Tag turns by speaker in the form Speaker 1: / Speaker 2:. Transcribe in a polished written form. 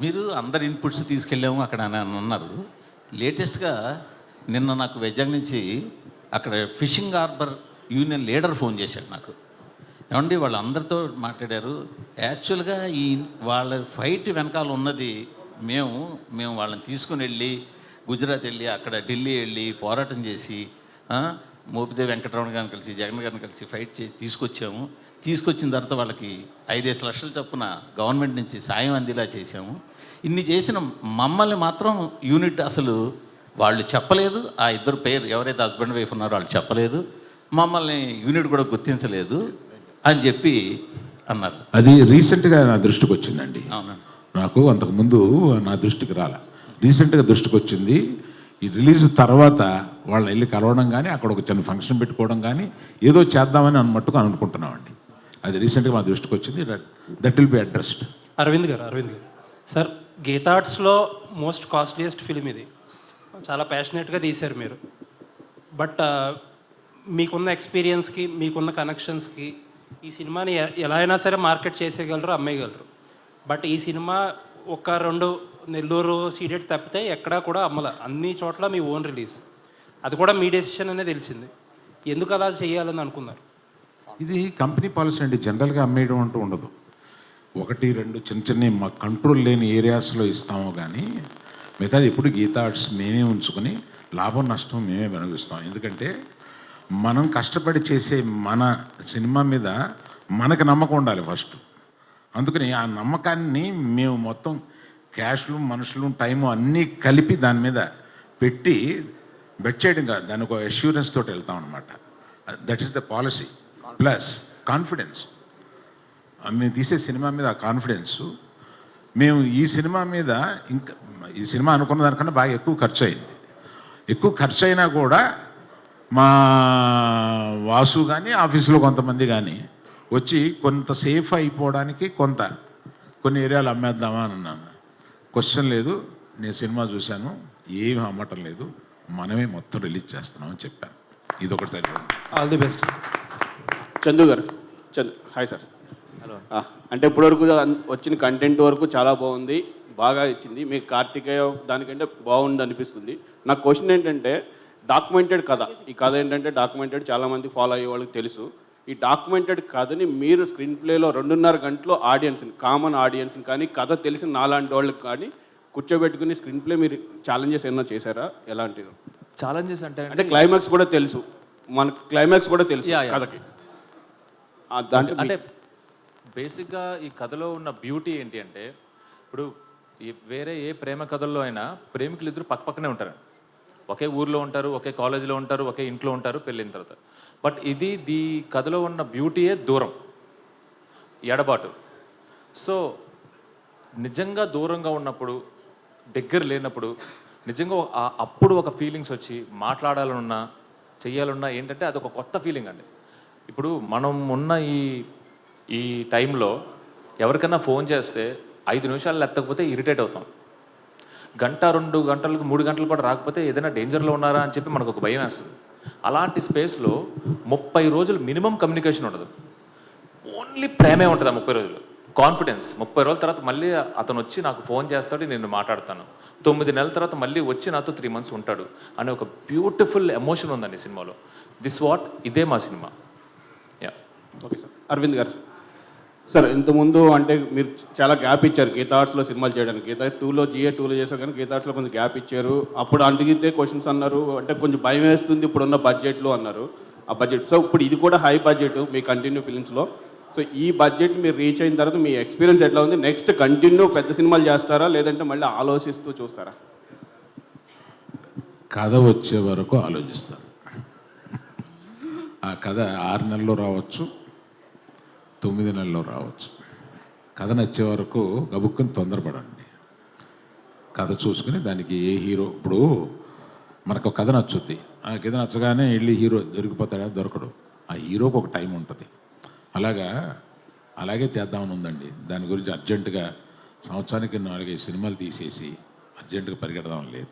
Speaker 1: మీరు అందరి ఇన్పుట్స్ తీసుకెళ్ళాము అక్కడ అని అన్నారు. లేటెస్ట్గా నిన్న నాకు వైజాగ్ నుంచి అక్కడ fishing harbour union leader phone చేశాడు నాకు. ఏమండి వాళ్ళందరితో మాట్లాడారు. యాక్చువల్గా ఈ వాళ్ళ ఫైట్ వెనకాల ఉన్నది మేము వాళ్ళని తీసుకుని వెళ్ళి గుజరాత్ వెళ్ళి అక్కడ ఢిల్లీ వెళ్ళి పోరాటం చేసి మోపిదేవి వెంకటరమణ గారిని కలిసి జగన్ గారిని కలిసి ఫైట్ చేసి తీసుకొచ్చిన తర్వాత వాళ్ళకి 5-5 లక్షల చొప్పున గవర్నమెంట్ నుంచి సాయం అందేలా చేశాము. ఇన్ని చేసిన మమ్మల్ని మాత్రం యూనిట్ అసలు వాళ్ళు చెప్పలేదు. ఆ ఇద్దరు పేరు ఎవరైతే హస్బెండ్ వైఫ్ ఉన్నారో వాళ్ళు చెప్పలేదు, మమ్మల్ని యూనిట్ కూడా గుర్తించలేదు అని చెప్పి అన్నారు.
Speaker 2: అది రీసెంట్గా నా దృష్టికి వచ్చిందండి.
Speaker 1: అవునండి.
Speaker 2: నాకు అంతకుముందు నా దృష్టికి రాల, రీసెంట్గా దృష్టికి వచ్చింది. ఈ రిలీజ్ తర్వాత వాళ్ళని వెళ్ళి కలవడం కానీ అక్కడ ఒక చిన్న ఫంక్షన్ పెట్టుకోవడం కానీ ఏదో చేద్దామని మట్టుకు అనుకుంటున్నామండి. అది రీసెంట్గా మా దృష్టికి వచ్చింది. That will be addressed.
Speaker 3: Arvind గారు సార్, గీతా ఆర్ట్స్లో మోస్ట్ కాస్ట్లీయెస్ట్ ఫిలిం ఇది. చాలా ప్యాషనేట్గా తీశారు మీరు. బట్ మీకున్న ఎక్స్పీరియన్స్కి, మీకున్న కనెక్షన్స్కి ఈ సినిమాని ఎలా అయినా సరే మార్కెట్ చేసేయగలరు, అమ్మేయగలరు. బట్ ఈ సినిమా 1-2 నెల్లూరు సీడెడ్ తప్పితే ఎక్కడా కూడా అమ్మల. అన్ని చోట్ల మీ ఓన్ రిలీజ్. అది కూడా మీ డెసిషన్ అనే తెలిసింది. ఎందుకు అలా చేయాలని అనుకున్నారు?
Speaker 2: ఇది కంపెనీ పాలసీ అండి. జనరల్గా అమ్మేయడం అంటూ ఉండదు. 1-2 చిన్న మా కంట్రోల్ లేని ఏరియాస్లో ఇస్తాము కానీ మిగతాది ఎప్పుడు గీతా ఆర్ట్స్ మేమే ఉంచుకొని లాభం నష్టం మేమే అనుభవిస్తాం. ఎందుకంటే మనం కష్టపడి చేసే మన సినిమా మీద మనకు నమ్మకం ఉండాలి ఫస్ట్. అందుకని ఆ నమ్మకాన్ని మేము మొత్తం క్యాష్లు, మనుషులు, టైము అన్నీ కలిపి దాని మీద పెట్టి బెట్ చేయడం కాదు, దానికి ఒక అష్యూరెన్స్ తోటి వెళ్తాం అనమాట. That is the policy. Plus confidence. మేము తీసే సినిమా మీద ఆ కాన్ఫిడెన్సు. మేము ఈ సినిమా మీద ఇంకా ఈ సినిమా అనుకున్న దానికన్నా బాగా ఎక్కువ ఖర్చు అయింది. ఎక్కువ ఖర్చు అయినా కూడా మా వాసు కానీ ఆఫీసులో కొంతమంది కానీ వచ్చి కొంత సేఫ్ అయిపోవడానికి కొన్ని ఏరియాలు అమ్మేద్దామా అని అన్నాను. క్వశ్చన్ లేదు, నేను సినిమా చూశాను, ఏమి అమ్మటం లేదు, మనమే మొత్తం రిలీజ్ చేస్తున్నామని చెప్పాను. ఇది ఒకటి సరిపోయింది.
Speaker 3: All the best.
Speaker 4: చందు గారు. Hi sir.
Speaker 1: హలో.
Speaker 4: అంటే ఇప్పటివరకు వచ్చిన కంటెంట్ వరకు చాలా బాగుంది, బాగా ఇచ్చింది. మీకు కార్తికేయ దానికంటే బాగుంది అనిపిస్తుంది. నా క్వశ్చన్ ఏంటంటే, డాక్యుమెంటెడ్ కథ, ఈ కథ ఏంటంటే డాక్యుమెంటెడ్, చాలామంది ఫాలో అయ్యే వాళ్ళకి తెలుసు. ఈ డాక్యుమెంటెడ్ కథని మీరు స్క్రీన్ ప్లేలో 2.5 గంటలో ఆడియన్స్ని, కామన్ ఆడియన్స్ని కానీ కథ తెలిసిన నాలాంటి వాళ్ళకి కానీ కూర్చోబెట్టుకుని స్క్రీన్ ప్లే మీరు ఛాలెంజెస్ ఏమైనా చేశారా? ఎలాంటివి
Speaker 5: ఛాలెంజెస్
Speaker 4: అంటే క్లైమాక్స్ కూడా తెలుసు, మన క్లైమాక్స్ కూడా తెలుసు కథకి.
Speaker 5: అంటే బేసిక్గా ఈ కథలో ఉన్న బ్యూటీ ఏంటి అంటే, ఇప్పుడు వేరే ఏ ప్రేమ కథల్లో అయినా ప్రేమికులు ఇద్దరు పక్కపక్కనే ఉంటారు, ఒకే ఊర్లో ఉంటారు, ఒకే కాలేజీలో ఉంటారు, ఒకే ఇంట్లో ఉంటారు పెళ్ళిన తర్వాత. బట్ ఈ కథలో ఉన్న బ్యూటీయే దూరం, ఎడబాటు. సో నిజంగా దూరంగా ఉన్నప్పుడు, దగ్గర లేనప్పుడు నిజంగా అప్పుడు ఒక ఫీలింగ్స్ వచ్చి మాట్లాడాలన్నా చెయ్యాలన్నా ఏంటంటే అదొక కొత్త ఫీలింగ్ అండి. ఇప్పుడు మనం ఉన్న ఈ టైంలో ఎవరికైనా ఫోన్ చేస్తే 5 నిమిషాలు ఎత్తకపోతే ఇరిటేట్ అవుతాం. 1-2 గంటలకు 3 గంటల పాటు రాకపోతే ఏదైనా డేంజర్లో ఉన్నారా అని చెప్పి మనకు ఒక భయం వేస్తుంది. అలాంటి స్పేస్లో 30 రోజులు మినిమం కమ్యూనికేషన్ ఉండదు, ఓన్లీ ప్రేమే ఉంటుంది ఆ 30 రోజులు. కాన్ఫిడెన్స్. 30 రోజుల తర్వాత మళ్ళీ అతను వచ్చి నాకు ఫోన్ చేస్తాడు, నేను మాట్లాడతాను. 9 నెలల తర్వాత మళ్ళీ వచ్చి నాతో 3 months ఉంటాడు అనే ఒక బ్యూటిఫుల్ ఎమోషన్ ఉందండి సినిమాలో. ఇదే మా సినిమా. యా.
Speaker 4: Okay sir. అరవింద్ గారు సార్, ఇంతకుముందు అంటే మీరు చాలా గ్యాప్ ఇచ్చారు గీతా ఆర్ట్స్లో సినిమాలు చేయడానికి. గీతా 2లో చేశారు కానీ గీతా ఆర్ట్స్లో కొంచెం గ్యాప్ ఇచ్చారు. అప్పుడు అడిగితే క్వశ్చన్స్ అన్నారు, అంటే కొంచెం భయం వేస్తుంది ఇప్పుడున్న బడ్జెట్లో అన్నారు. ఆ బడ్జెట్, సో ఇప్పుడు ఇది కూడా హై బడ్జెట్ మీ కంటిన్యూ ఫిలిమ్స్లో. సో ఈ బడ్జెట్ మీరు రీచ్ అయిన తర్వాత మీ ఎక్స్పీరియన్స్ ఎట్లా ఉంది? నెక్స్ట్ కంటిన్యూ పెద్ద సినిమాలు చేస్తారా, లేదంటే మళ్ళీ ఆలోచిస్తూ చూస్తారా?
Speaker 2: కథ వచ్చే వరకు ఆలోచిస్తాను. ఆ కథ 6 నెలల్లో రావచ్చు, 9 నెలల్లో రావచ్చు. కథ నచ్చే వరకు గబుక్కుని తొందరపడండి. కథ చూసుకుని దానికి ఏ హీరో, ఇప్పుడు మనకు ఒక కథ నచ్చుద్ది, ఆ కథ నచ్చగానే వెళ్ళి హీరో దొరికిపోతాడా? దొరకడు. ఆ హీరోకి ఒక టైం ఉంటుంది. అలాగే చేద్దామని ఉందండి. దాని గురించి అర్జెంటుగా సంవత్సరానికి 4-5 సినిమాలు తీసేసి అర్జెంటుగా పరిగెడదాం లేదు.